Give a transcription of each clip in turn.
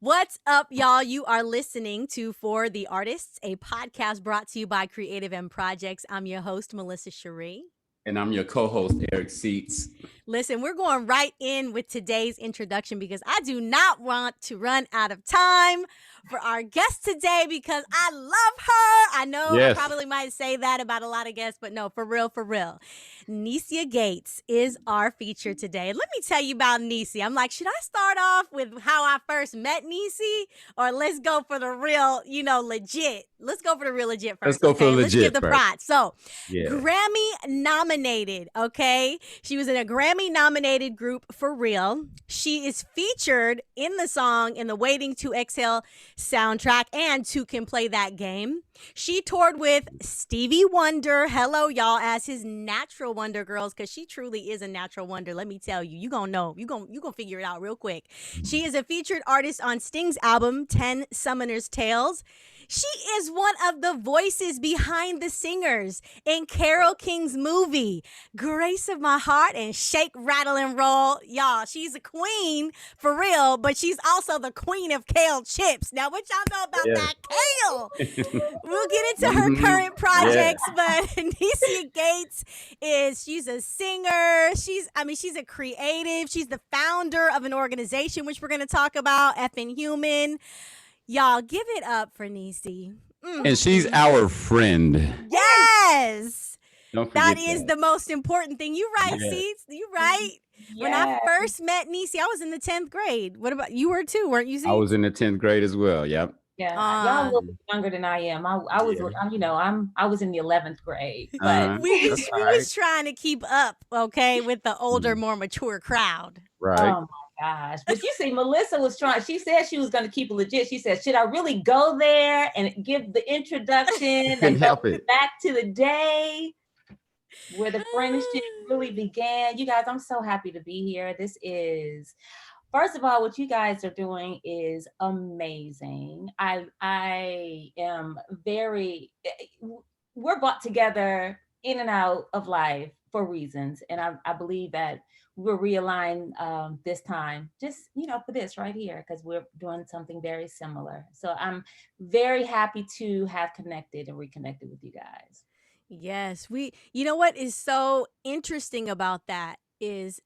What's up, y'all? You are listening to For the Artists, a podcast brought to you by Creative M Projects. I'm your host, Melissa Sharee. And I'm your co-host, Eric Seats. Listen, we're going right in with today's introduction because I do not want to run out of time for our guest today because I love her. I know I probably might say that about a lot of guests, but no, for real, for real. NECIA Gates is our feature today. Let me tell you about NECIA. I'm like, should I start off with how I first met NECIA, or let's go for the real, legit? Let's go for the real legit first. Let's go for the legit. Let's give the first. props. So, Grammy nominated, okay? She was in a Grammy nominated group for real. She is featured in the song in the Waiting to Exhale soundtrack and Two Can Play That Game. She toured with Stevie Wonder, hello y'all, as his natural wonder girls, because she truly is a natural wonder. Let me tell you, you gonna know, you gonna figure it out real quick. She is a featured artist on Sting's album 10 Summoner's Tales. She is one of the voices behind the singers in Carole King's movie, Grace of My Heart and Shake, Rattle, and Roll. Y'all, she's a queen for real, but she's also the queen of kale chips. Now, what y'all know about that kale? We'll get into her current projects, but NECIA Gates she's a singer. She's a creative. She's the founder of an organization, which we're going to talk about, Effing Human. Y'all, give it up for NECIA. And she's our friend. Yes. Don't forget that is the most important thing. You right, Seats? You right? Yeah. When I first met NECIA, I was in the 10th grade. What about you? Were too, weren't you, Seats? I was in the 10th grade as well. Yep. Yeah, y'all a little bit younger than I am. I was, I was in the 11th grade, but we was trying to keep up, okay, with the older, more mature crowd. Right. Oh my gosh! But you see, Melissa was trying. She said she was going to keep it legit. She said, "Should I really go there and give the introduction and go back to the day where the friendship really began?" You guys, I'm so happy to be here. This is. First of all, what you guys are doing is amazing. I am we're brought together in and out of life for reasons. And I believe that we're realigned this time, just, for this right here, because we're doing something very similar. So I'm very happy to have connected and reconnected with you guys. Yes, you know what is so interesting about that is,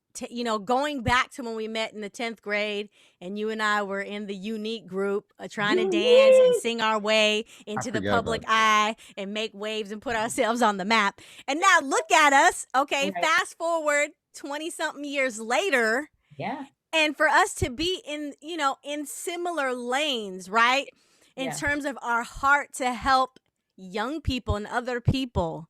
going back to when we met in the 10th grade and you and I were in the unique group trying to dance and sing our way into the public eye and make waves and put ourselves on the map. And now look at us. Okay, right. Fast forward 20 something years later. Yeah. And for us to be in similar lanes, right? In terms of our heart to help young people and other people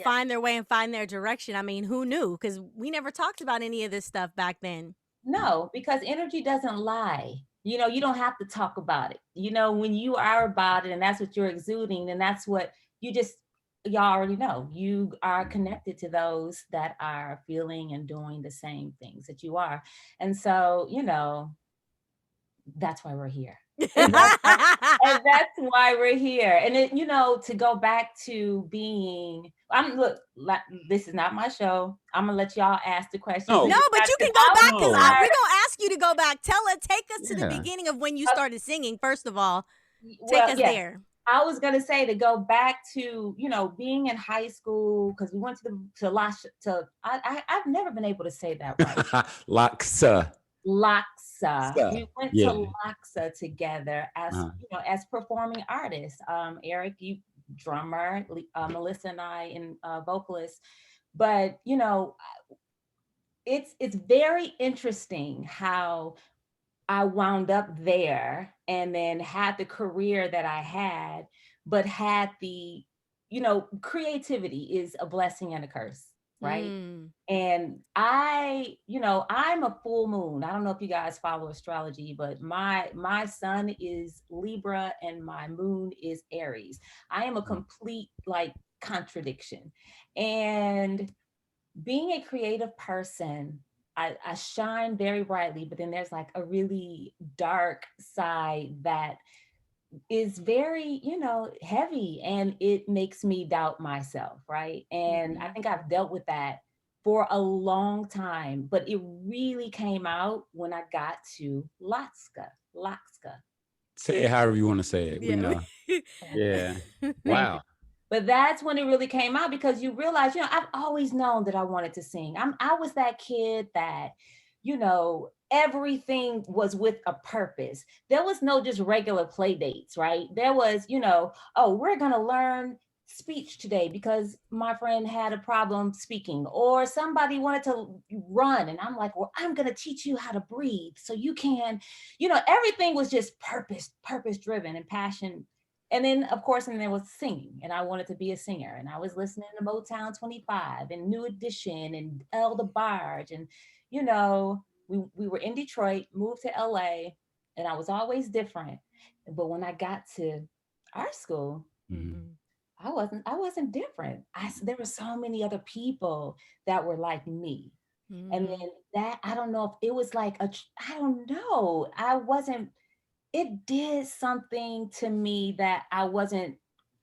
find their way and find their direction. I mean, who knew? Because we never talked about any of this stuff back then. No, because energy doesn't lie. You don't have to talk about it. When you are about it and that's what you're exuding, then that's what y'all already know. You are connected to those that are feeling and doing the same things that you are. And so, that's why we're here. and that's why we're here. And it, to go back to being, this is not my show. I'm gonna let y'all ask the question. No, but you can go back because we're gonna ask you to go back. Take us to the beginning of when you started singing. First of all, take us there. I was gonna say to go back to being in high school, because we went I've never been able to say that right. Laksa. We went to Laksa together as as performing artists. Eric, you drummer, Melissa and I in vocalist. But it's very interesting how I wound up there and then had the career that I had, but had the creativity is a blessing and a curse. Right. And I'm a full moon. I don't know if you guys follow astrology, but my sun is Libra and my moon is Aries. I am a complete contradiction. And being a creative person, I shine very brightly, but then there's a really dark side that is very, heavy, and it makes me doubt myself, right? And I think I've dealt with that for a long time, but it really came out when I got to Laksa. Loxka. Say it however you want to say it. We Yeah. know. Yeah. Thank Wow. you. But that's when it really came out, because you realize, I've always known that I wanted to sing. I was that kid that, everything was with a purpose. There was no just regular play dates, right? There was, oh, we're going to learn speech today because my friend had a problem speaking, or somebody wanted to run. And I'm like, well, I'm going to teach you how to breathe so you can, everything was just purpose driven and passion. And then, of course, and there was singing, and I wanted to be a singer. And I was listening to Motown 25 and New Edition and El DeBarge. And, we were in Detroit, moved to LA, and I was always different. But when I got to art school, Mhm. I wasn't different. There were so many other people that were like me. And then that, I don't know if it was like I don't know. It did something to me that I wasn't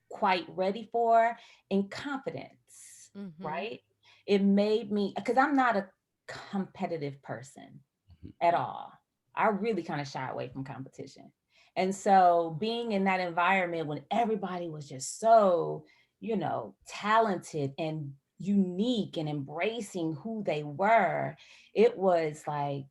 quite ready for, in confidence, right? It made me, because I'm not a competitive person at all. I really kind of shy away from competition. And so being in that environment when everybody was just so, talented and unique and embracing who they were, it was like,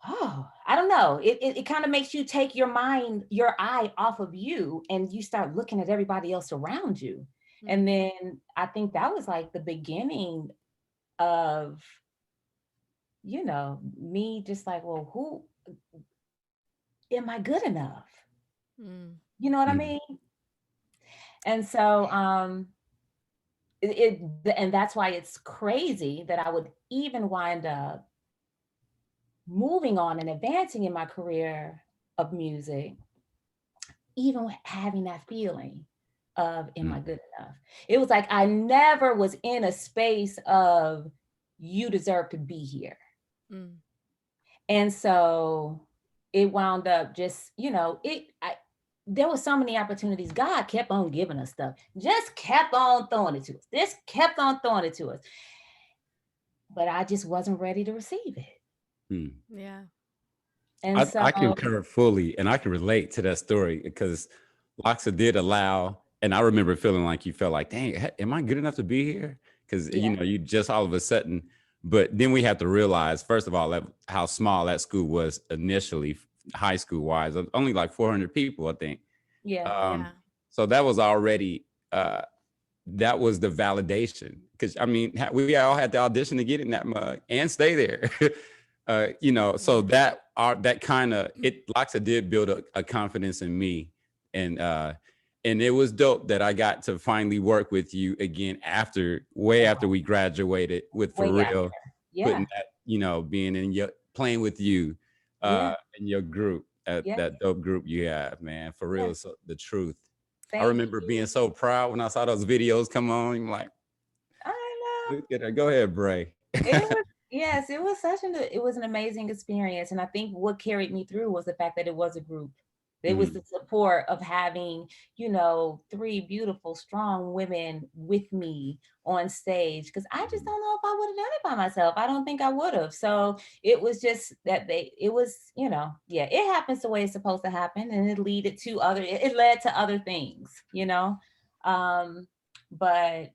oh, I don't know. It kind of makes you take your eye off of you, and you start looking at everybody else around you. And then I think that was like the beginning of, me just like, well, who am I good enough? You know what I mean? And so, and that's why it's crazy that I would even wind up moving on and advancing in my career of music, even having that feeling of, am I good enough? It was like, I never was in a space of, you deserve to be here. And so it wound up just, there were so many opportunities. God kept on giving us stuff, just kept on throwing it to us. This kept on throwing it to us. But I just wasn't ready to receive it. Yeah. And I concur fully, and I can relate to that story because Loxa did allow, and I remember feeling like you felt like, dang, am I good enough to be here? Because, you just all of a sudden, but then we have to realize, first of all, how small that school was initially, high school wise, only like 400 people, I think. So that was already, that was the validation. Because, I mean, we all had the audition to get in that mug and stay there. So that kind of, Loxa did build a confidence in me. And it was dope that I got to finally work with you again after we graduated with For Real, putting that, being in playing with you in your group, that dope group you have, man. For Real is the truth. I remember being so proud when I saw those videos come on. I'm like, I know. Look at her. Go ahead, Bray. Yes, it was an amazing experience. And I think what carried me through was the fact that it was a group. It was the support of having, 3 beautiful, strong women with me on stage. Because I just don't know if I would have done it by myself. I don't think I would have. So it was just that it happens the way it's supposed to happen. And it led to other things, but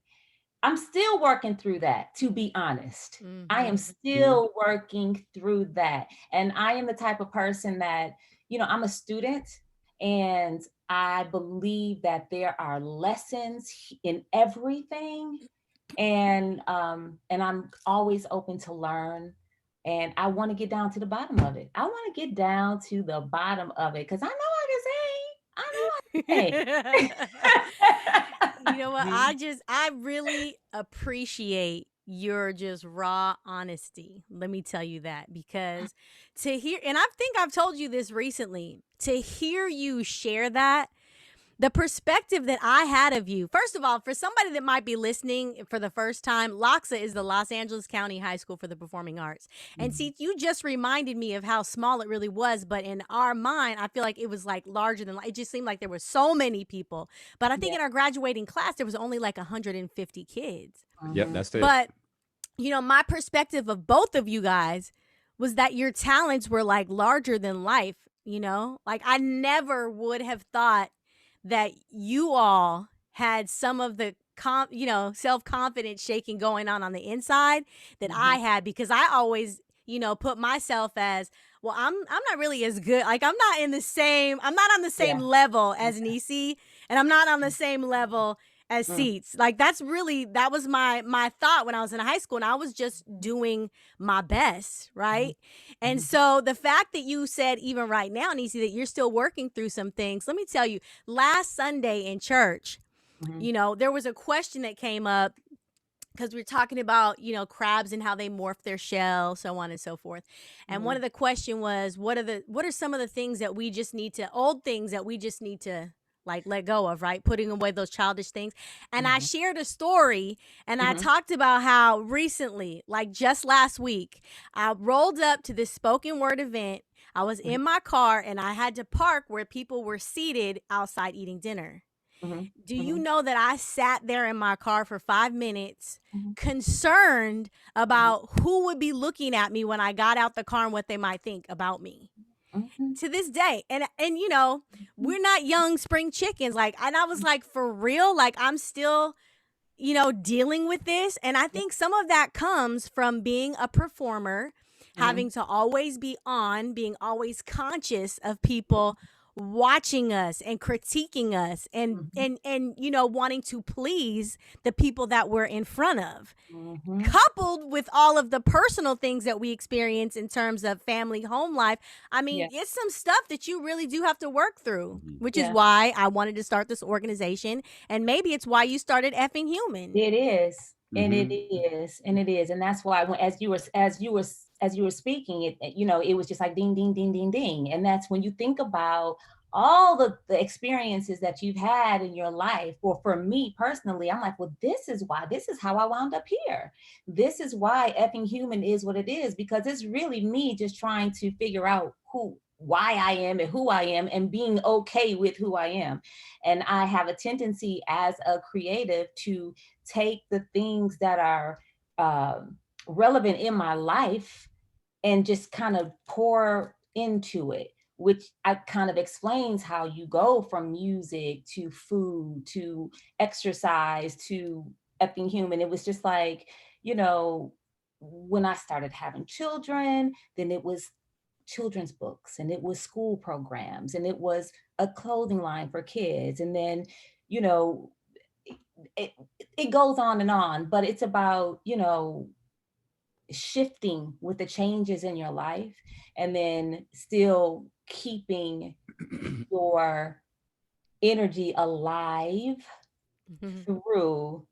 I'm still working through that, to be honest. I am still working through that. And I am the type of person that, I'm a student, and I believe that there are lessons in everything. And I'm always open to learn. And I want to get down to the bottom of it. I want to get down to the bottom of it, because I know I can sing. You know what? I really appreciate your just raw honesty. Let me tell you that, because to hear, and I think I've told you this recently, to hear you share that, the perspective that I had of you. First of all, for somebody that might be listening for the first time, LOXA is the Los Angeles County High School for the Performing Arts. And see, you just reminded me of how small it really was. But in our mind, I feel like it was like larger than life. It just seemed like there were so many people. But I think in our graduating class, there was only like 150 kids. Yep, that's it. But, my perspective of both of you guys was that your talents were like larger than life. you know? Like, I never would have thought that you all had some of the self-confidence shaking going on the inside that I had, because I always, put myself as, well, I'm not really as good. Like, I'm not on the same level as NECIA, and I'm not on the same level as Seats. Like, that was my thought when I was in high school, and I was just doing my best, right? And so the fact that you said even right now, NECIA, that you're still working through some things, let me tell you, last Sunday in church, there was a question that came up, because we were talking about, crabs and how they morph their shell, so on and so forth. And one of the question was, what are some of the things that we just need to, old things that we just need to, like, let go of, right? Putting away those childish things. And I shared a story, and I talked about how recently, like just last week, I rolled up to this spoken word event. I was in my car, and I had to park where people were seated outside eating dinner. Do you know that I sat there in my car for 5 minutes, concerned about who would be looking at me when I got out the car and what they might think about me? To this day. And we're not young spring chickens. Like, and I was like, for real? Like, I'm still, dealing with this. And I think some of that comes from being a performer, having to always be on, being always conscious of people watching us and critiquing us, and wanting to please the people that we're in front of, coupled with all of the personal things that we experience in terms of family, home life. I mean, it's some stuff that you really do have to work through, which is why I wanted to start this organization, and maybe it's why you started Effing Human. It is. And it is, and that's why as you were speaking, it was just like ding, ding, ding, ding, ding. And that's when you think about all the experiences that you've had in your life. Or for me personally, I'm like, well, this is how I wound up here. This is why Effing Human is what it is, because it's really me just trying to figure out why I am and who I am, and being okay with who I am. And I have a tendency as a creative to take the things that are relevant in my life and just kind of pour into it, which kind of explains how you go from music to food to exercise to Effing Human. It was just like, when I started having children, then it was children's books, and it was school programs, and it was a clothing line for kids. And then, it goes on, but it's about, shifting with the changes in your life, and then still keeping your energy alive through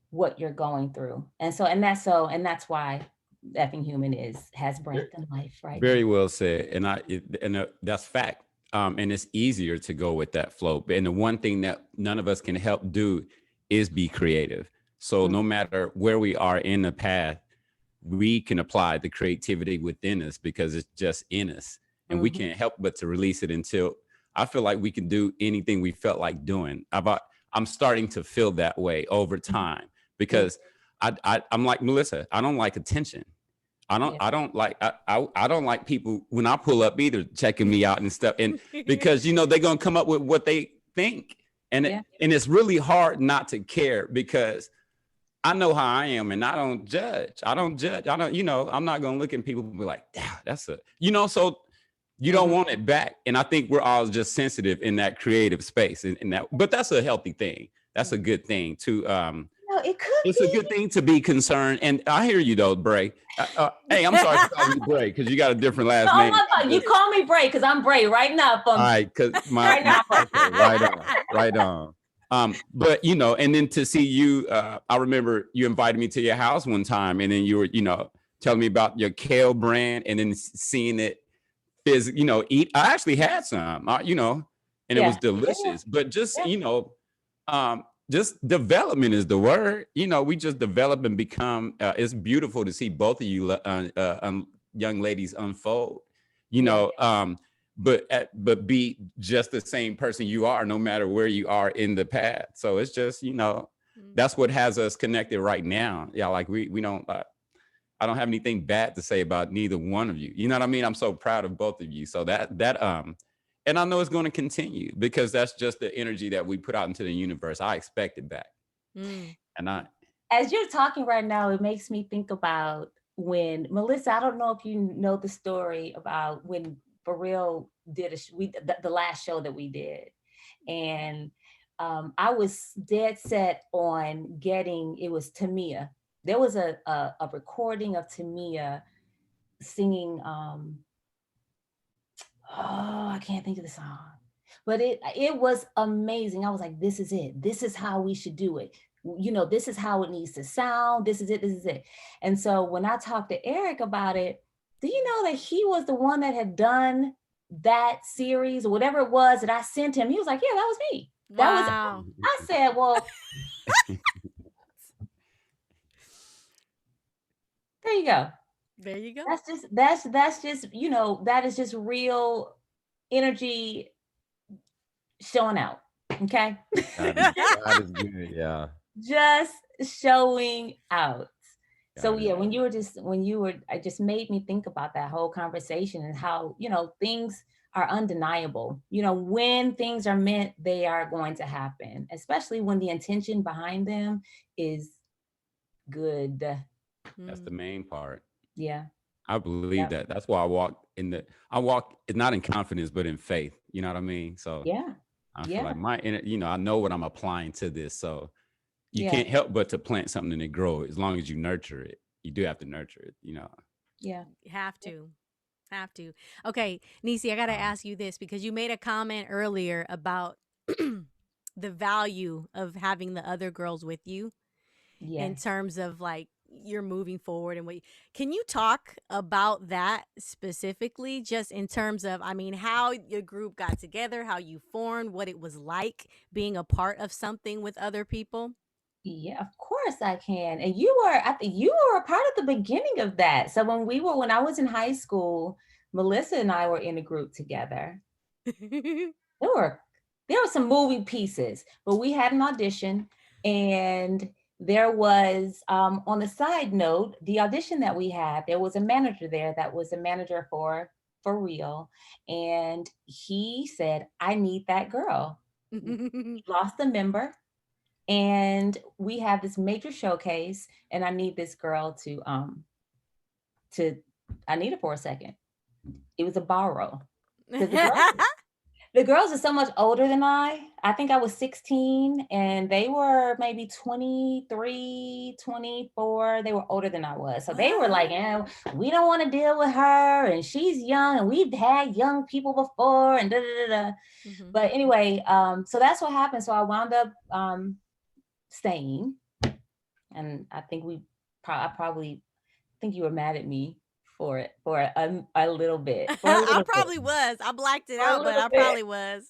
what you're going through. And that's why Effing Human has breath and life, right? Very well said. And that's fact. And it's easier to go with that flow. And the one thing that none of us can help do is be creative. So no matter where we are in the path, we can apply the creativity within us, because it's just in us, and we can't help but to release it until I feel like we can do anything we felt like doing. I'm starting to feel that way over time, because I'm like Melissa. I don't like attention. I don't like people when I pull up either checking me out and stuff. And because, they're going to come up with what they think. And it's really hard not to care, because I know how I am, and I don't judge. I'm not going to look at people and be like, yeah, so you don't want it back. And I think we're all just sensitive in that creative space, but that's a healthy thing. That's a good thing to, it's a good thing to be concerned. And I hear you though, Bray. Hey, I'm sorry for calling you Bray, because you got a different last name. Oh my God, you call me Bray because I'm Bray right now. All right, because right on. But and then to see you, I remember you invited me to your house one time, and then you were, telling me about your kale brand, and then seeing it eat. I actually had some, and it was delicious. But just, just development is the word. We just develop and become. It's beautiful to see both of you young ladies unfold. But be just the same person you are, no matter where you are in the path. So it's just, that's what has us connected right now. Yeah, like we don't. I don't have anything bad to say about neither one of you. You know what I mean? I'm so proud of both of you. So and I know it's going to continue because that's just the energy that we put out into the universe. I expect it back. Mm. And as you're talking right now, it makes me think about when Melissa, I don't know if you know the story about when For Real did the last show that we did. And I was dead set on getting, it was Tamia. There was a recording of Tamia singing, I can't think of the song, but it was amazing. I was like, this is it. This is how we should do it. You know, this is how it needs to sound. This is it. This is it. And so when I talked to Eric about it, do you know that he was the one that had done that series or whatever it was that I sent him? He was like, yeah, that was me. That Wow. was, I said, well, there you go. There you go. That's just, you know, that is just real energy showing out. Okay. That is good. Yeah. Just showing out. So Got yeah, it. it just made me think about that whole conversation and how, you know, things are undeniable. You know, when things are meant, they are going to happen, especially when the intention behind them is good. That's the main part. Yeah. I believe that. That's why I walk not in confidence, but in faith. You know what I mean? So Yeah. I feel like I know what I'm applying to this. So you Yeah. can't help but to plant something and it grow as long as you nurture it. You do have to nurture it, you know. Yeah. Have to. Okay, NECIA, I got to ask you this because you made a comment earlier about the value of having the other girls with you in terms of like you're moving forward and can you talk about that specifically, just in terms of, I mean, how your group got together, how you formed, what it was like being a part of something with other people? Yeah, of course I can. And I think you were a part of the beginning of that. So when I was in high school, Melissa and I were in a group together. There were some moving pieces, but we had an audition, and there was, on the side note, the audition that we had, there was a manager there that was a manager for Real. And he said, I need that girl. We lost a member. And we have this major showcase, and I need this girl I need her for a second. It was a borrow. Because the girls are so much older than I. I think I was 16 and they were maybe 23, 24. They were older than I was. So they were like, we don't want to deal with her, and she's young, and we've had young people before, and da da da da. Mm-hmm. But anyway, so that's what happened. So I wound up staying, and I think I probably think you were mad at me for it for a little bit. I probably was. I blacked it out, but I probably was.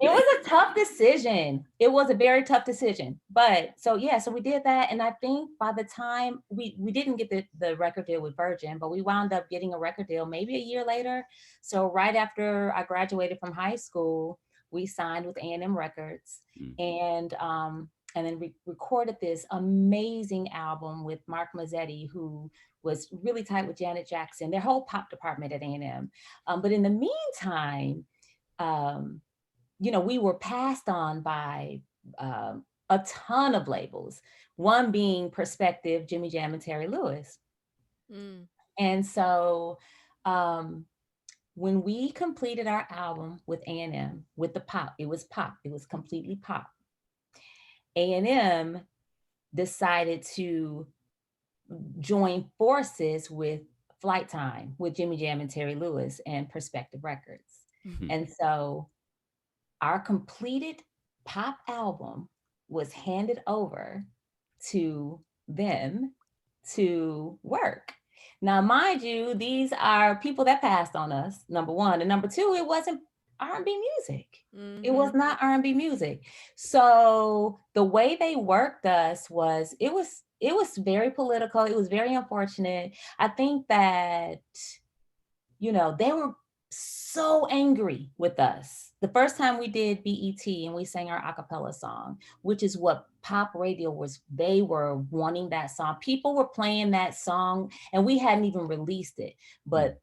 It was a tough decision. It was a very tough decision. But so we did that, and I think by the time we didn't get the record deal with Virgin, but we wound up getting a record deal maybe a year later. So right after I graduated from high school, we signed with A&M Records, and then we recorded this amazing album with Mark Mazzetti, who was really tight with Janet Jackson, their whole pop department at A&M. But in the meantime, we were passed on by a ton of labels, one being Perspective, Jimmy Jam, and Terry Lewis. And so when we completed our album with A&M, with the pop, it was completely pop. A&M decided to join forces with Flight Time, with Jimmy Jam and Terry Lewis and Perspective Records. And so our completed pop album was handed over to them to work. Now, mind you, these are people that passed on us, number one. And number two, it wasn't R&B music. It was not R&B music. So the way they worked us was, it was very political. It was very unfortunate. I think that, they were so angry with us. The first time we did BET and we sang our a cappella song, which is what pop radio was, they were wanting that song. People were playing that song and we hadn't even released it, but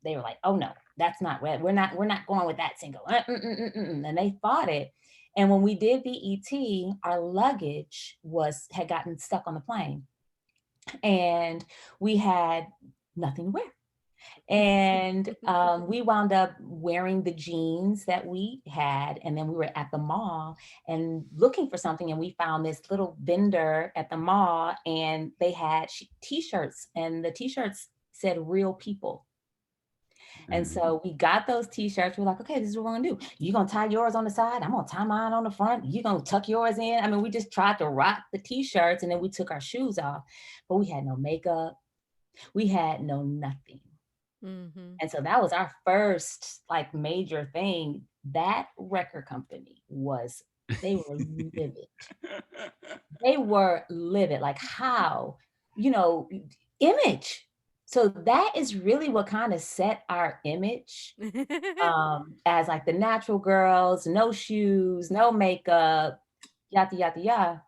they were like, oh no, that's not right. We're not going with that single. And they fought it. And when we did BET, our luggage had gotten stuck on the plane and we had nothing to wear. And we wound up wearing the jeans that we had. And then we were at the mall and looking for something. And we found this little vendor at the mall and they had t-shirts and the t-shirts said real people. And so we got those t-shirts. We're like, okay, this is what we're gonna do. You're gonna tie yours on the side. I'm gonna tie mine on the front. You're gonna tuck yours in. I mean, we just tried to rock the t-shirts and then we took our shoes off, but we had no makeup. We had no nothing. Mm-hmm. And so that was our first like major thing. That record company they were livid. They were livid. Like how, image. So that is really what kind of set our image as like the natural girls, no shoes, no makeup, yada, yada, yada.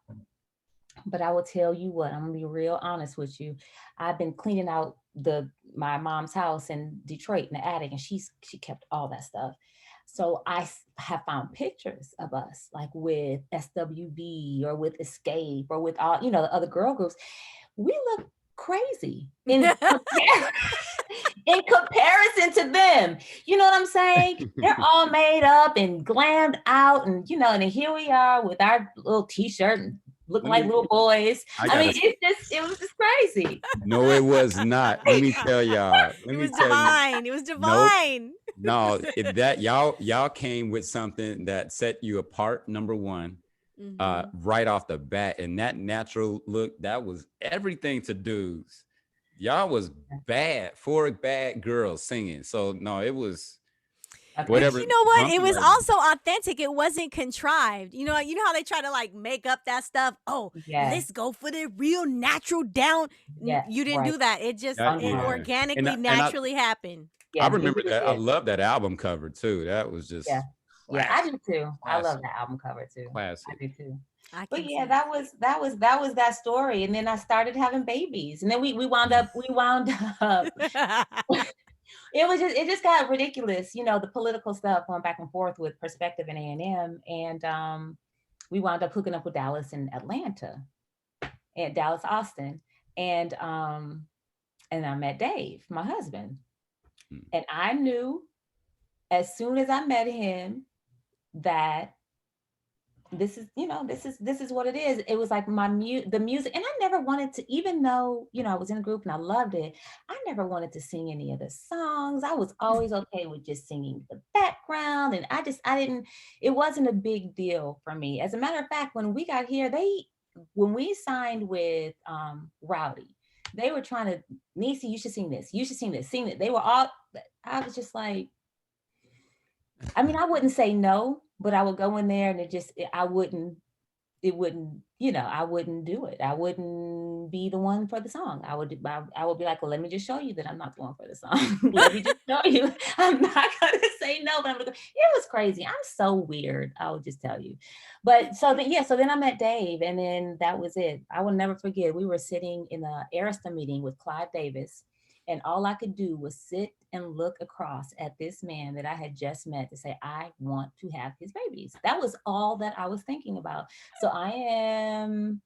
But I will tell you what, I'm gonna be real honest with you. I've been cleaning out my mom's house in Detroit in the attic, and she kept all that stuff. So I have found pictures of us like with SWV or with Escape or with all, the other girl groups. We look crazy in comparison to them. You know what I'm saying? They're all made up and glammed out and, and here we are with our little t-shirt and looking like little boys. It was just crazy. No, it was not. Let me tell y'all. It was divine. It was divine. No, that y'all came with something that set you apart, number one, right off the bat. And that natural look, that was everything to dudes. Y'all was four bad girls singing. So no, it was whatever. You know what? It was also authentic. It wasn't contrived. You know how they try to like make up that stuff. Oh, let's go for the real natural down. Yes, you didn't do that. It just organically, naturally happened. Yeah, I remember that. I love that album cover too. That was just I do too. Classic. I love that album cover too. Classic. I do too. But yeah, that was that story. And then I started having babies, and then we wound up. It just got ridiculous, the political stuff going back and forth with Perspective and A&M, and we wound up hooking up with Dallas and Atlanta, and Dallas, Austin, and I met Dave, my husband, and I knew as soon as I met him that this is what it is. It was like the music, and I never wanted to, even though I was in a group and I loved it, I never wanted to sing any of the songs. I was always okay with just singing the background, and it wasn't a big deal for me. As a matter of fact, when we got here, when we signed with Rowdy, they were trying to, NECIA, you should sing this, sing it. They were all, I was just like, I mean, I wouldn't say no, but I would go in there and I wouldn't do it. I wouldn't be the one for the song. I would be like, well, let me just show you that I'm not the one for the song. Let me just show you. I'm not going to say no, but I'm going to go. It was crazy. I'm so weird. I will just tell you. But so then I met Dave, and then that was it. I will never forget. We were sitting in the Arista meeting with Clyde Davis, and all I could do was sit and look across at this man that I had just met to say, I want to have his babies. That was all that I was thinking about. So I am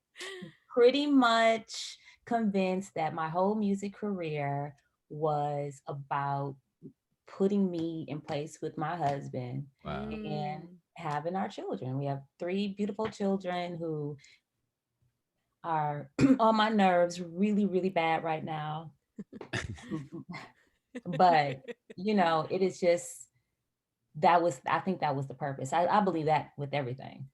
pretty much convinced that my whole music career was about putting me in place with my husband and having our children. We have 3 beautiful children who are on my nerves really, really bad right now. But it is just, I think that was the purpose. I believe that with everything.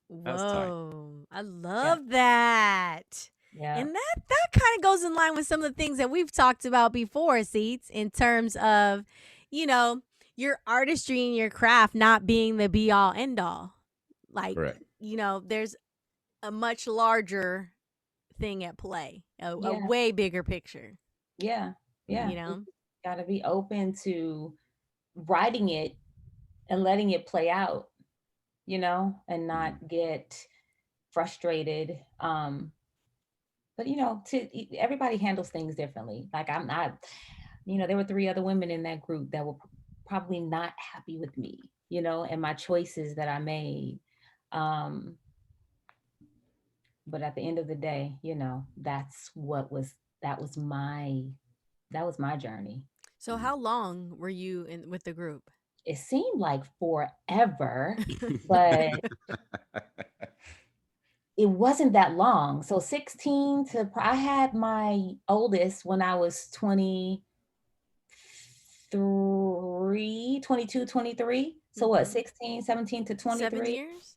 Whoa, I love that. Yeah. And that kind of goes in line with some of the things that we've talked about before, Seats, in terms of, your artistry and your craft not being the be all end all. Like, correct. There's a much larger thing at play, a way bigger picture. Yeah. Yeah. got to be open to writing it and letting it play out, and not get frustrated. But everybody handles things differently. Like I'm not, there were 3 other women in that group that were probably not happy with me, and my choices that I made. But at the end of the day, that was my journey. So how long were you in with the group? It seemed like forever, but it wasn't that long. So 16 to, I had my oldest when I was 23, 22, 23. So what, 16, 17 to 23? 7 years?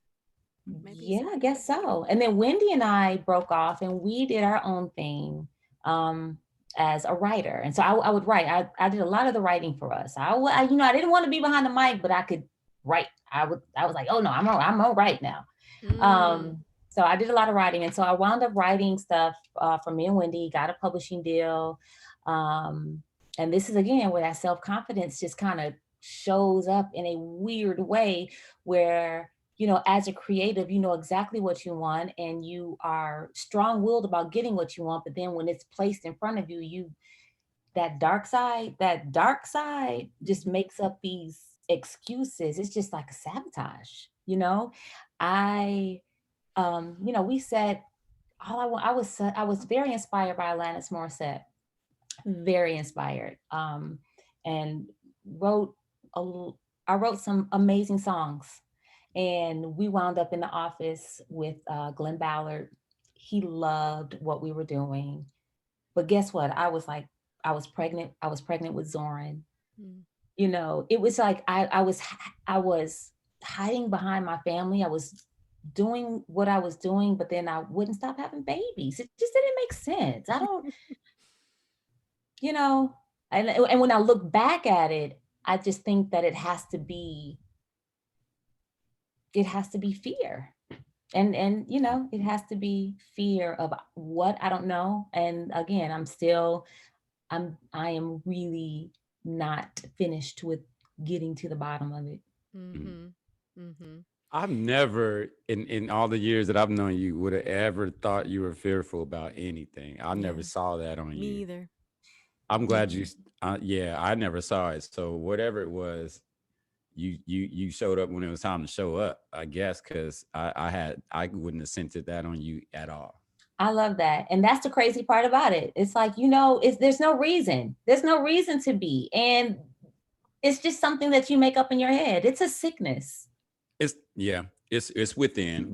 Maybe Yeah, I guess so. And then Wendy and I broke off and we did our own thing as a writer. And so I would write. I did a lot of the writing for us. I didn't want to be behind the mic, but I could write. I was like, oh no, I'm gonna write now. So I did a lot of writing. And so I wound up writing stuff for me and Wendy, got a publishing deal. And this is again where that self-confidence just kind of shows up in a weird way where, as a creative, you know exactly what you want and you are strong-willed about getting what you want. But then when it's placed in front of you, that dark side just makes up these excuses. It's just like a sabotage, we said I was very inspired by Alanis Morissette, very inspired, and I wrote some amazing songs, and we wound up in the office with Glenn Ballard. He loved what we were doing, but guess what? I was pregnant. I was pregnant with Zoran. It was like I was hiding behind my family. I was doing what I was doing, but then I wouldn't stop having babies. It just didn't make sense. I don't, and when I look back at it, I just think that it has to be fear. And it has to be fear of what I don't know. And again, I am really not finished with getting to the bottom of it. I've never, in all the years that I've known you, would have ever thought you were fearful about anything. I never saw that on you. Me either. I'm glad you. I never saw it. So whatever it was, you showed up when it was time to show up. I guess because I wouldn't have scented that on you at all. I love that, and that's the crazy part about it. It's like there's no reason. There's no reason to be, and it's just something that you make up in your head. It's a sickness. It's within.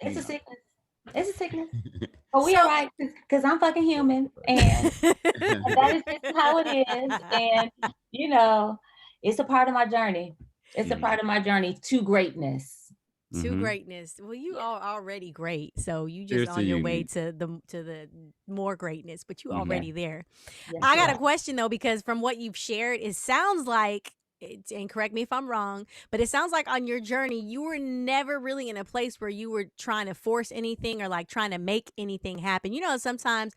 It's a sickness. It's a sickness. But we are right because I'm fucking human, and that is just how it is. And it's a part of my journey. It's a part of my journey to greatness. To greatness. Well, you are already great, so you just on your way to the more greatness, but you already there. Yes, I got a question though, because from what you've shared, it sounds like, and correct me if I'm wrong, but it sounds like on your journey, you were never really in a place where you were trying to force anything or like trying to make anything happen. Sometimes,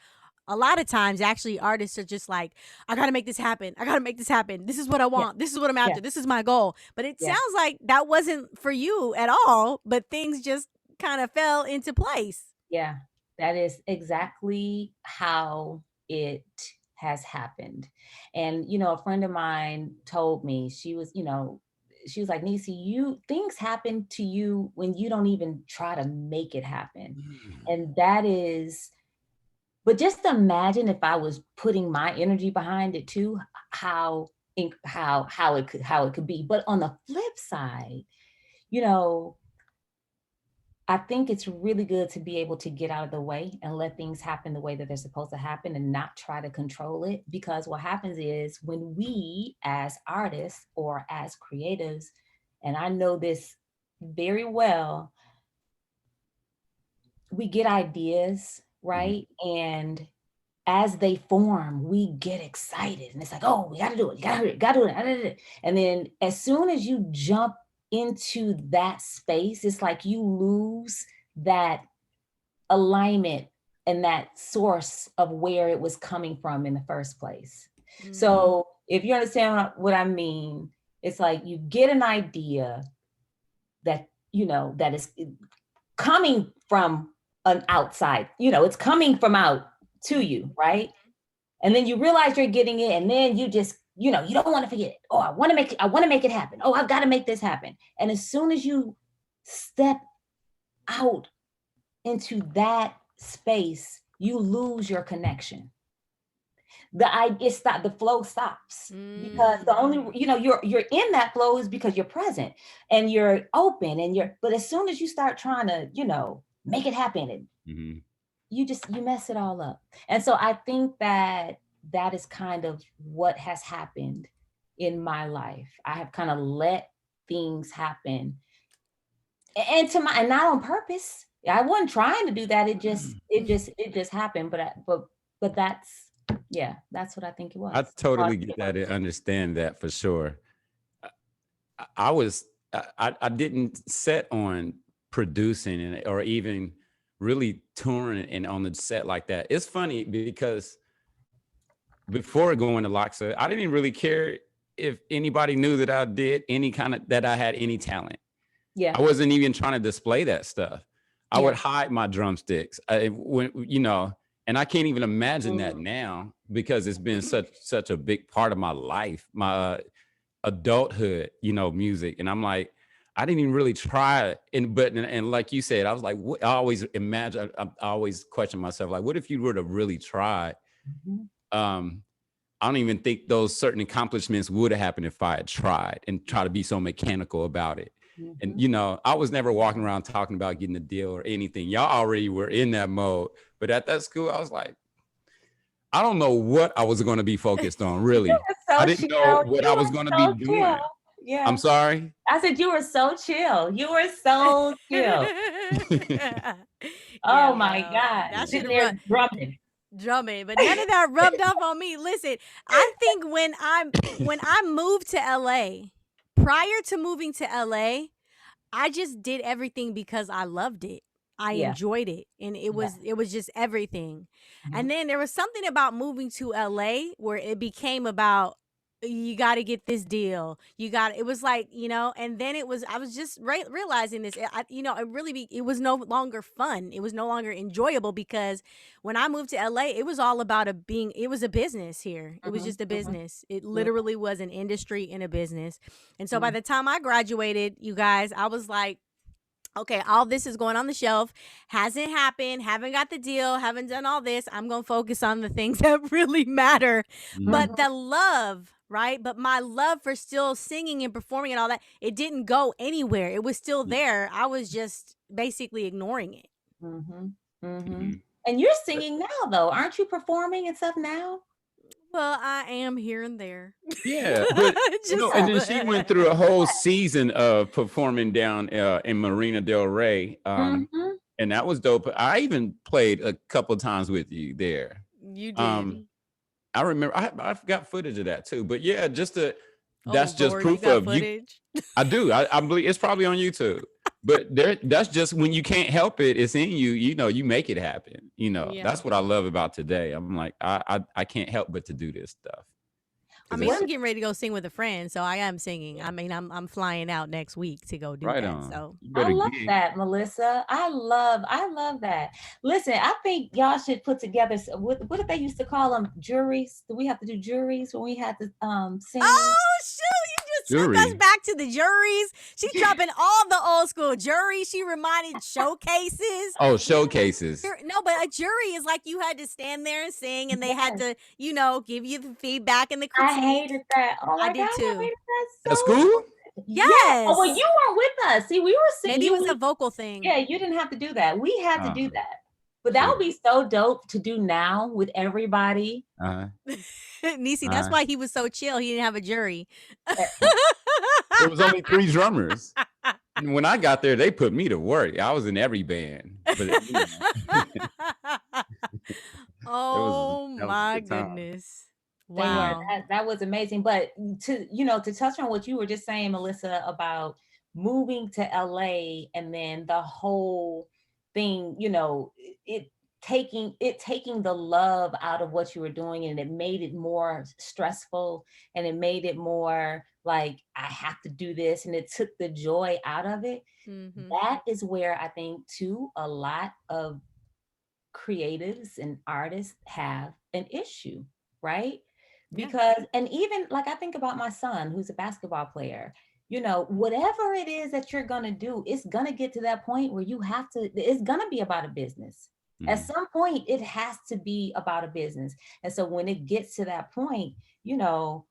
a lot of times, actually, artists are just like, I got to make this happen. I got to make this happen. This is what I want. This is what I'm after. This is my goal. But it sounds like that wasn't for you at all, but things just kind of fell into place. Yeah, that is exactly how it has happened. And, a friend of mine told me, she was like, NECIA, things happen to you when you don't even try to make it happen. And that is, but just imagine if I was putting my energy behind it too, how it could be. But on the flip side, I think it's really good to be able to get out of the way and let things happen the way that they're supposed to happen and not try to control it. Because what happens is when we as artists or as creatives, and I know this very well, we get ideas, right? And as they form, we get excited. And it's like, oh, we got to do it. You got to do it. And then as soon as you jump into that space, it's like you lose that alignment and that source of where it was coming from in the first place. Mm-hmm. So if you understand what I mean, it's like you get an idea that, you know, that is coming from an outside, you know, it's coming from out to you, right? And then you realize you're getting it, and then you just, you know, you don't want to forget it. Oh, I want to make it happen. Oh, I've got to make this happen. And as soon as you step out into that space, you lose your connection. The flow stops, because the only, you know, you're in that flow is because you're present and you're open and but as soon as you start trying to, you know, make it happen, and you mess it all up. And so I think that is kind of what has happened in my life. I have kind of let things happen, and not on purpose. I wasn't trying to do that. It just happened. But that's what I think it was. I totally get that and understand that for sure. I didn't set on producing or even really touring and on the set like that. It's funny because before going to LECIA, I didn't really care if anybody knew that I did that I had any talent. Yeah. I wasn't even trying to display that stuff. I would hide my drumsticks when, you know, and I can't even imagine that now, because it's been such a big part of my life, my adulthood, you know, music. And I'm like, I didn't even really try it. And like you said, I was like, I always imagine, I always question myself, like, what if you were to really try? I don't even think those certain accomplishments would have happened if I had tried and try to be so mechanical about it. And, you know, I was never walking around talking about getting a deal or anything. Y'all already were in that mode. But at that school, I was like, I don't know what I was going to be focused on, really. I didn't know what I was going to be doing. Yeah. I'm sorry? I said, you were so chill. You were so chill. Oh my God. Sitting there drumming, but none of that rubbed off on me. Listen, I think when I moved to LA, prior to moving to LA, I just did everything because I loved it. I enjoyed it, and it was just everything. And then there was something about moving to LA where it became about, you got to get this deal. It was like, you know, and then I was just realizing this, it was no longer fun. It was no longer enjoyable, because when I moved to LA, it was all about it was a business here. It was just a business. It literally was an industry and a business. And so by the time I graduated, you guys, I was like, okay, all this is going on the shelf, hasn't happened, haven't got the deal, haven't done all this. I'm going to focus on the things that really matter. But the love, right? But my love for still singing and performing and all that, it didn't go anywhere. It was still there. I was just basically ignoring it. And you're singing now, though. Aren't you performing and stuff now? Well, I am here and there. Yeah, but and then she went through a whole season of performing down in Marina Del Rey, and that was dope. I even played a couple of times with you there. You did. I remember. I've got footage of that too. But yeah, that's Lord, just proof of footage? I do. I believe it's probably on YouTube. But that's just when you can't help it. It's in you. You know, you make it happen. You know, that's what I love about today. I'm like, I can't help but to do this stuff. I mean, I'm getting ready to go sing with a friend, so I am singing. I mean, I'm flying out next week to go do that. On. So I love that, Melissa. I love that. Listen, I think y'all should put together. What did they used to call them? Juries? Do we have to do juries when we had to sing? Oh shoot! Took us back to the juries. She's dropping all the old school juries. She reminded showcases. Oh, showcases. No, but a jury is like you had to stand there and sing, and they had to, you know, give you the feedback and the critique. I hated that. Oh my God, did too. I hated that At school? Yes. Oh, well, you weren't with us. See, we were singing. Maybe it was a vocal thing. Yeah, you didn't have to do that. We had to do that. But that would be so dope to do now with everybody. NECIA, that's why he was so chill. He didn't have a jury. There was only 3 drummers. And when I got there, they put me to work. I was in every band. But, oh my goodness. Wow. That was amazing. But to touch on what you were just saying, Melissa, about moving to LA and then the whole thing, you know, taking the love out of what you were doing, and it made it more stressful, and it made it more like I have to do this, and it took the joy out of it. That is where I think too a lot of creatives and artists have an issue, right? Because and even like I think about my son who's a basketball player, you know, whatever it is that you're going to do, it's going to get to that point where you have to, it's going to be about a business. At some point it has to be about a business. And so when it gets to that point, you know,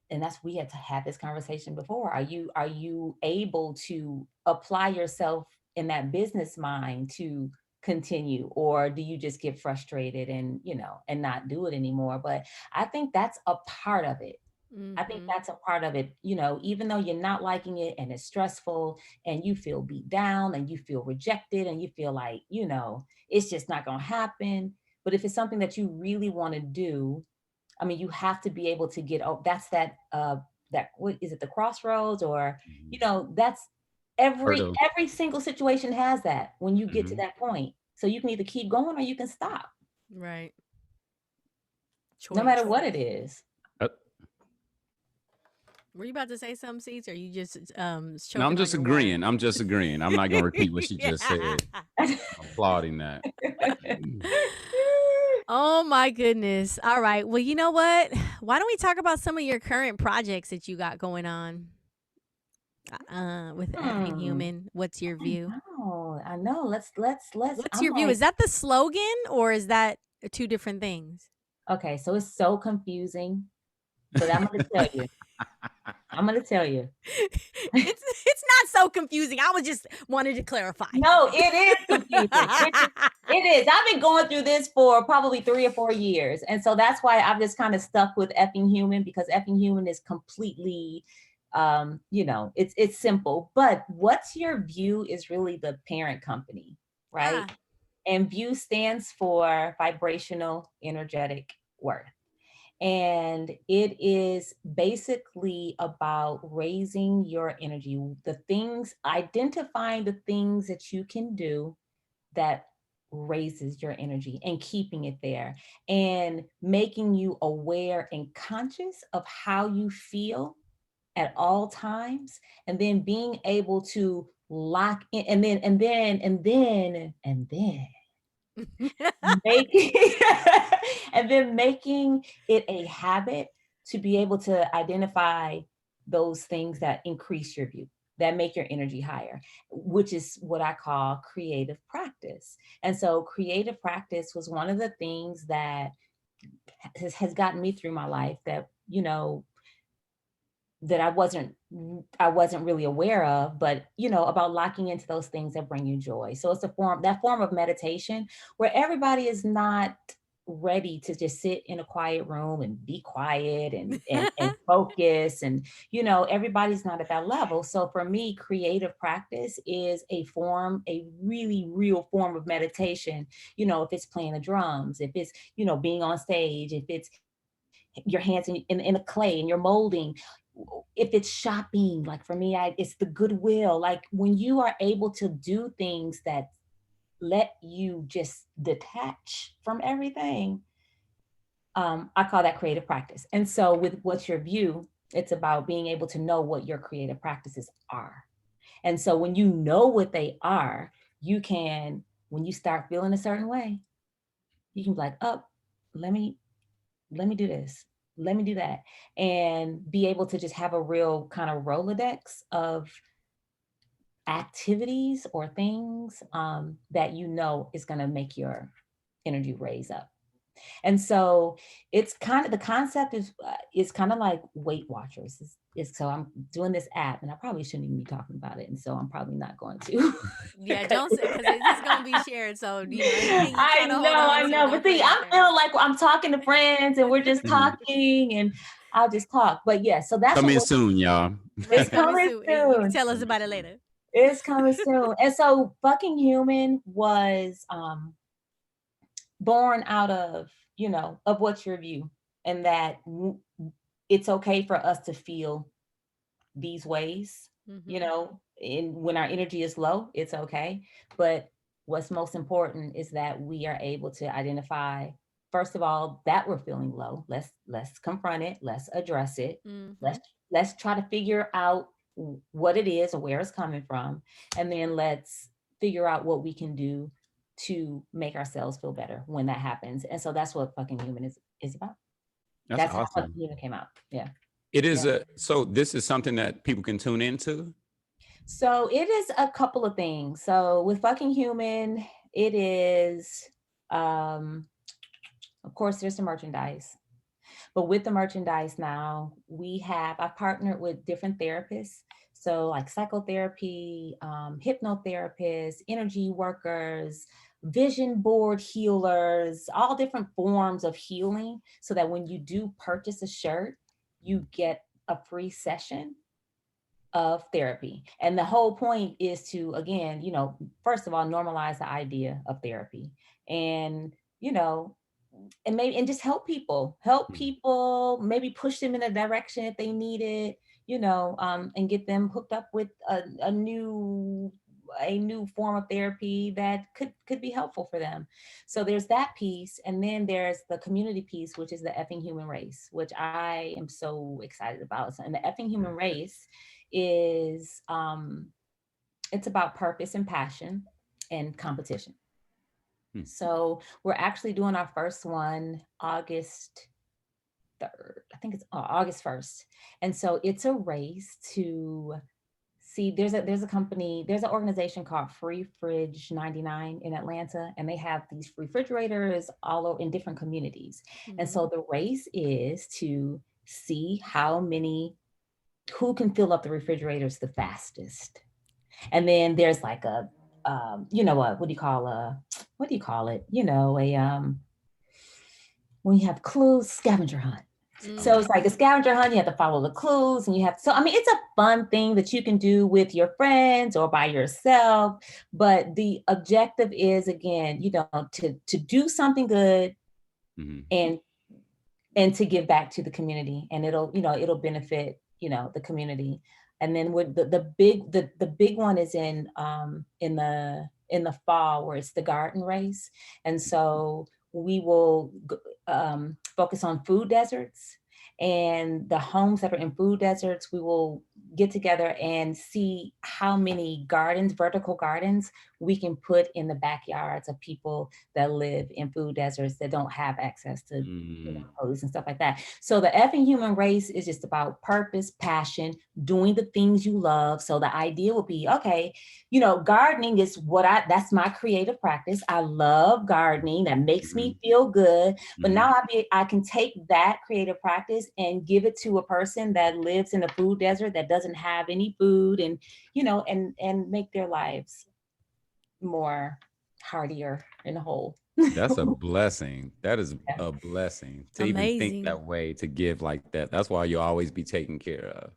and that's, we had to have this conversation before, are you able to apply yourself in that business mind to continue, or do you just get frustrated and, you know, and not do it anymore? But I think that's a part of it. I think that's a part of it, you know, even though you're not liking it and it's stressful and you feel beat down and you feel rejected and you feel like, you know, it's just not going to happen. But if it's something that you really want to do, I mean, you have to be able to get, oh, that's that, what is it, the crossroads, or, you know, that's every single situation has that when you get to that point. So you can either keep going or you can stop. Right. Choice. No matter what it is. Were you about to say something, Cease, or you just No, I'm just agreeing. I'm just agreeing. I'm not going to repeat what she just said. I'm applauding that. Oh my goodness. All right. Well, you know what? Why don't we talk about some of your current projects that you got going on with Effing Human? What's your view? I know. Let's. What's your view? Is that the slogan or is that two different things? Okay, so it's so confusing, but I'm going to tell you. It's not so confusing. I was just wanted to clarify. No, it is confusing. It is. I've been going through this for probably 3 or 4 years. And so that's why I've just kind of stuck with Effing Human, because Effing Human is completely, you know, it's simple. But What's Your View is really the parent company, right? And View stands for vibrational energetic worth. And it is basically about raising your energy, identifying the things that you can do that raises your energy and keeping it there, and making you aware and conscious of how you feel at all times, and then being able to lock in, and then making it a habit to be able to identify those things that increase your view, that make your energy higher, which is what I call creative practice. And so creative practice was one of the things that has gotten me through my life, that, you know, that I wasn't really aware of, but, you know, about locking into those things that bring you joy. So it's that form of meditation where everybody is not ready to just sit in a quiet room and be quiet and focus. And, you know, everybody's not at that level. So for me, creative practice is a really real form of meditation. You know, if it's playing the drums, if it's, you know, being on stage, if it's your hands in the clay and you're molding, if it's shopping, like for me, it's the goodwill. Like when you are able to do things that let you just detach from everything, I call that creative practice. And so with What's Your View, it's about being able to know what your creative practices are. And so when you know what they are, you can, when you start feeling a certain way, you can be like, oh, let me do this. Let me do that. And be able to just have a real kind of Rolodex of activities or things that you know is going to make your energy raise up. And so it's kind of, the concept is kind of like Weight Watchers. So I'm doing this app, and I probably shouldn't even be talking about it, and so I'm probably not going to. Yeah, don't say, because it's going to be shared. So you know, I know. But see, I'm feeling like I'm talking to friends, and we're just talking, and I'll just talk. But yeah, so that's coming soon, y'all. It's coming soon. You can tell us about it later. It's coming soon. And so Fucking Human was born out of, you know, of What's Your View, and that it's okay for us to feel these ways, you know, and when our energy is low, it's okay. But what's most important is that we are able to identify, first of all, that we're feeling low. Let's confront it. Let's address it. Mm-hmm. Let's try to figure out what it is or where it's coming from, and then let's figure out what we can do to make ourselves feel better when that happens. And so that's what Fucking Human is about. That's That's how Fucking awesome. Human came out. Yeah. It is Yeah. so this is something that people can tune into. So it is a couple of things. So with Fucking Human, it is, of course, there's the merchandise. But with the merchandise now, I've partnered with different therapists. So like psychotherapy, hypnotherapists, energy workers, vision board healers, all different forms of healing, so that when you do purchase a shirt, you get a free session of therapy. And the whole point is to, again, first of all, normalize the idea of therapy, and, and just help Mm. people, maybe push them in a direction if they need it, and get them hooked up with a new form of therapy that could be helpful for them. So there's that piece, and then there's the community piece, which is the effing human race, which I am so excited about. And the effing human race is, it's about purpose and passion and competition. Hmm. So we're actually doing our first one August 3rd. I think it's August 1st. And so it's a race to see, there's a company, there's an organization called Free Fridge 99 in Atlanta, and they have these refrigerators all over in different communities. And so the race is to see who can fill up the refrigerators the fastest. And then there's like a, what do you call it? When you have clues, scavenger hunt. So it's like a scavenger hunt. You have to follow the clues, and it's a fun thing that you can do with your friends or by yourself. But the objective is, again, to do something good, Mm-hmm. and to give back to the community, and it'll benefit, the community. And then with the big one is in the fall, where it's the garden race. And so we will focus on food deserts, and the homes that are in food deserts. We will get together and see how many vertical gardens, we can put in the backyards of people that live in food deserts that don't have access to produce and stuff like that. So the effing human race is just about purpose, passion, doing the things you love. So the idea would be, okay, gardening is that's my creative practice. I love gardening. That makes me feel good. But now I can take that creative practice and give it to a person that lives in a food desert that doesn't have any food, and, and make their lives more heartier and whole. That's a blessing. That is a blessing to even think Amazing. that way, to give like that. That's why you'll always be taken care of.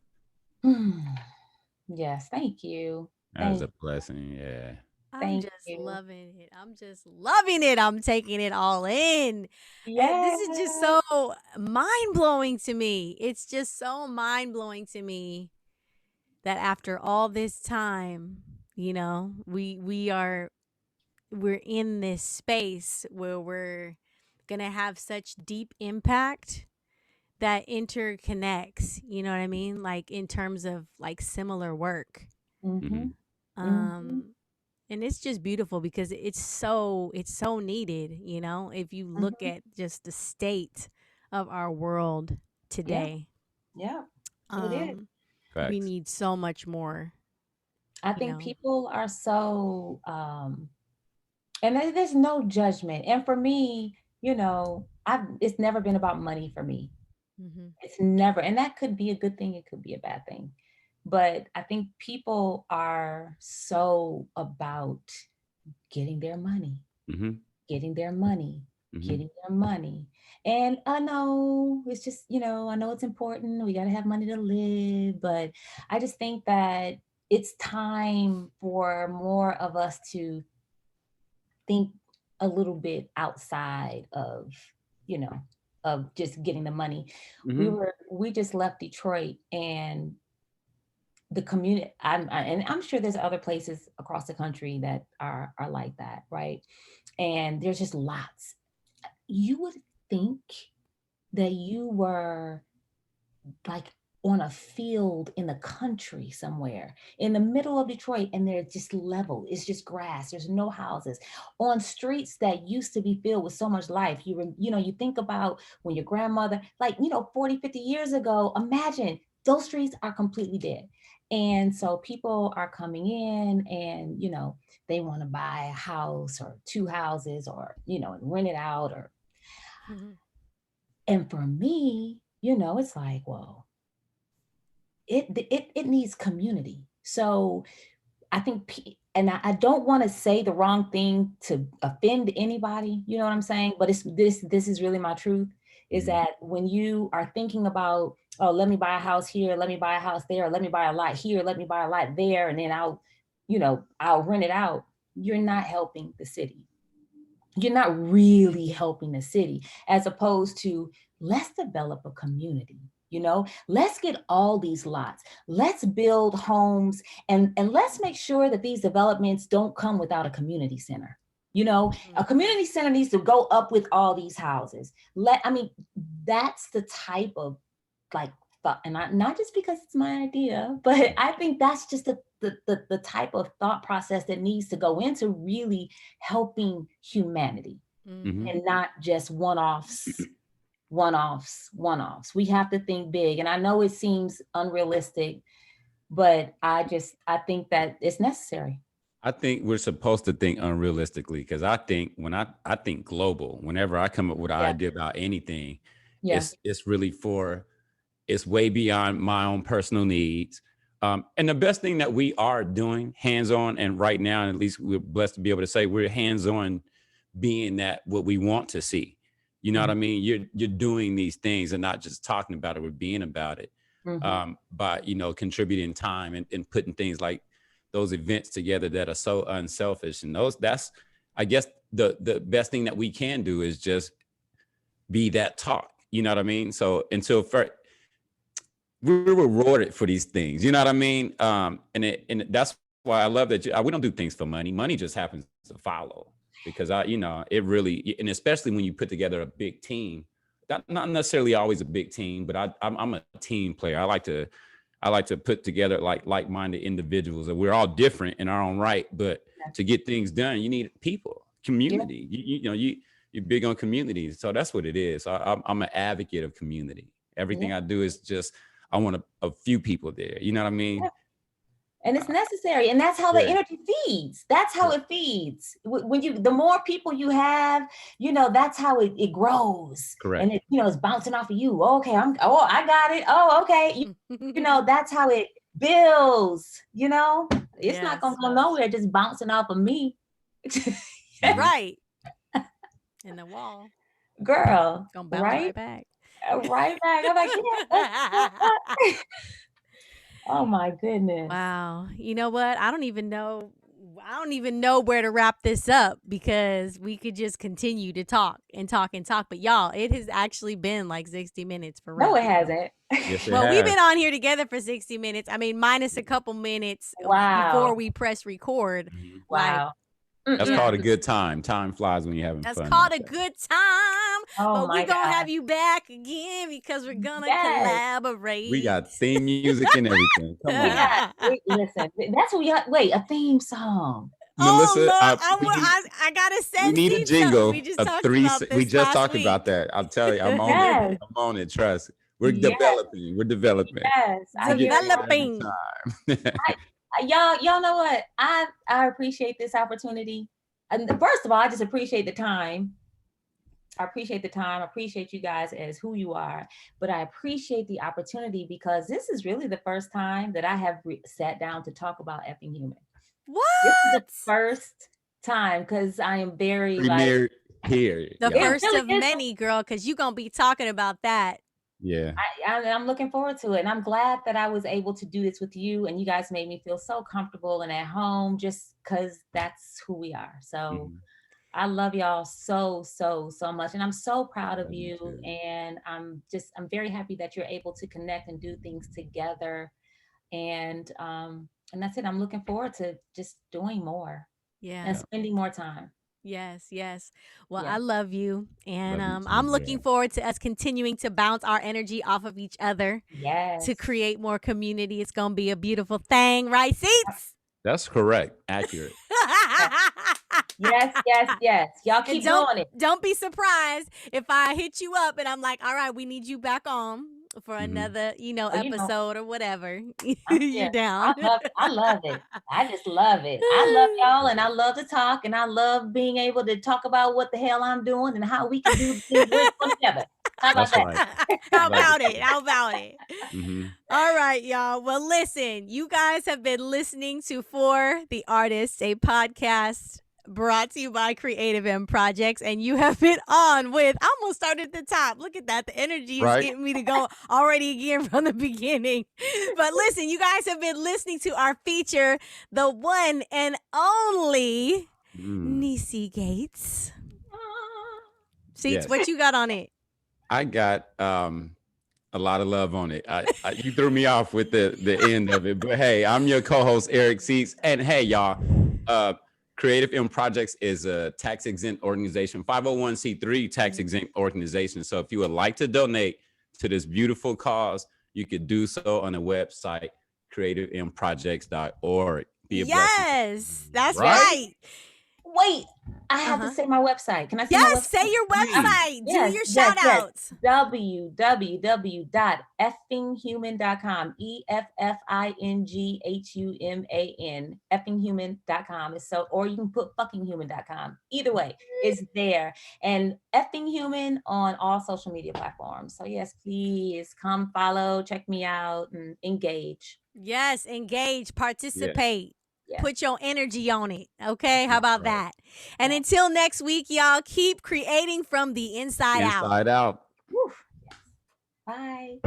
Yes, thank you. That is a blessing. Yeah. I'm Thank just you. loving it. I'm just loving it. I'm taking it all in. And Yeah. this is just so mind blowing to me. It's just so mind blowing to me that after all this time, we're in this space where we're gonna have such deep impact that interconnects. You know what I mean? Like in terms of like similar work. Mm-hmm. Mm-hmm. Um, and it's just beautiful because it's so needed, if you look Mm-hmm. at just the state of our world Yeah. today. Yeah. It is. um we Facts. need so much more, I you think know people are so, and there's no judgment. And for me, it's never been about money for me. hmm It's never, and that could be a good thing. It could be a bad thing. But I think people are so about getting their money, Mm-hmm. getting their money, Mm-hmm. getting their money. And I know it's just, I know it's important. We got to have money to live. But I just think that it's time for more of us to think a little bit outside of, you know, of just getting the money. Mm-hmm. We just left Detroit, and the community, and I'm sure there's other places across the country that are like that, right? And there's just lots. You would think that you were like on a field in the country somewhere in the middle of Detroit, and they're just level. It's just grass. There's no houses on streets that used to be filled with so much life. You think about when your grandmother, like, 40, 50 years ago, imagine those streets are completely dead. And so people are coming in and, they want to buy a house or two houses or, and rent it out or, and for me, it's like, well, it needs community. So I think, and I don't want to say the wrong thing to offend anybody, you know what I'm saying? But this is really my truth, is that when you are thinking about, oh, let me buy a house here, let me buy a house there, let me buy a lot here, let me buy a lot there, and then I'll rent it out, you're not helping the city. You're not really helping the city, as opposed to, let's develop a community. Let's get all these lots. Let's build homes, and let's make sure that these developments don't come without a community center. A community center needs to go up with all these houses. That's the type of like thought, and not just because it's my idea, but I think that's just the type of thought process that needs to go into really helping humanity, and not just one-offs. We have to think big. And I know it seems unrealistic, but I think that it's necessary. I think we're supposed to think unrealistically, because I think when I think global, whenever I come up with an idea about anything, it's really it's way beyond my own personal needs. And the best thing that we are doing hands-on, and right now, and at least we're blessed to be able to say we're hands-on, being that what we want to see. You know what I mean? You're doing these things and not just talking about it, we're being about it. By, contributing time and putting things like those events together that are so unselfish. And that's, I guess, the best thing that we can do is just be that talk. You know what I mean? So we're rewarded for these things. You know what I mean? And that's why I love that we don't do things for money. Money just happens to follow. Because it really, and especially when you put together a big team, not necessarily always a big team, but I'm a team player. I like to put together like-minded individuals, and we're all different in our own right. But to get things done, you need people, community. You're big on community, so that's what it is. I'm an advocate of community. Everything I do is just, I want a few people there. You know what I mean? Yeah. And it's necessary. And that's how the energy feeds. That's how it feeds. The more people you have, that's how it grows. Correct. And it's bouncing off of you. Okay, I got it. Oh, okay. That's how it builds, It's not going to go nowhere just bouncing off of me. Right. In the wall. Girl. Gonna bounce right back. Right back. I'm like, yeah. Oh my goodness. Wow. You know what? I don't even know where to wrap this up, because we could just continue to talk and talk and talk. But y'all, it has actually been like 60 minutes for real. No, it hasn't. Yes, well, we've been on here together for 60 minutes. I mean, minus a couple minutes before we press record. Wow. That's called a good time. Time flies when you're having fun. That's called a good time. Oh, but we're going to have you back again, because we're going to collaborate. We got theme music and everything. Come on. Listen, that's what a theme song. Melissa, I got to send we need a jingle. We just talked about that. I'll tell you, I'm on it. I'm on it. Trust. We're developing. We're developing. Yes. Developing. Y'all know what? I appreciate this opportunity. And first of all, I just appreciate the time. I appreciate you guys as who you are, but I appreciate the opportunity, because this is really the first time that I have sat down to talk about effing human. What? This is the first time, because I am very premiered here. The first of many, girl, because you're going to be talking about that. Yeah. I'm looking forward to it. And I'm glad that I was able to do this with you, and you guys made me feel so comfortable and at home, just because that's who we are. So I love y'all so much. And I'm so proud of you. And I'm very happy that you're able to connect and do things together. And that's it. I'm looking forward to just doing more and spending more time. Yes, yes. Well, Yeah. I love you. And Love you too, I'm girl. looking forward to us continuing to bounce our energy off of each other Yes. to create more community. It's going to be a beautiful thing, right, Seats? That's correct. Accurate. Yes, yes, yes. Y'all And keep doing it. don't be surprised if I hit you up and I'm like, all right, we need you back on for another, Oh, you know, episode or whatever. I'm You're here. down. I love it. I just love it. I love y'all, and I love to talk, and I love being able to talk about what the hell I'm doing and how we can do things we're doing together. How about That's that? right. How Love about it. it? How about it? Mm-hmm. All right, y'all. Well, listen, you guys have been listening to For the Artist, a podcast brought to you by Creative M Projects, and you have been on with, I almost started at the top. Look at that. The energy is Right. getting me to go already again from the beginning. But listen, you guys have been listening to our feature, the one and only NECIA Gates. Seats, Yes. what you got on it? I got a lot of love on it. You threw me off with the end of it, but hey, I'm your co-host Eric Seats, and hey, y'all, Creative M Projects is a tax-exempt organization, 501c3 tax-exempt organization. So if you would like to donate to this beautiful cause, you could do so on the website creativemprojects.org. Be a blessing. Yes, that's Right? right. Wait, I have to say my website. Can I say my Yes, website? say your website. Do Yes, your yes, shout yes. outs. www.effinghuman.com. EFFINGHUMAN. Effinghuman.com. So, or you can put fuckinghuman.com. Either way, it's there. And Effing Human on all social media platforms. So yes, please come follow, check me out, and engage. Yes, engage, participate. Yes. Put your energy on it. Okay, how about Right. that? And until next week, y'all, keep creating from the inside out. Inside out. Woo. Yes. Bye.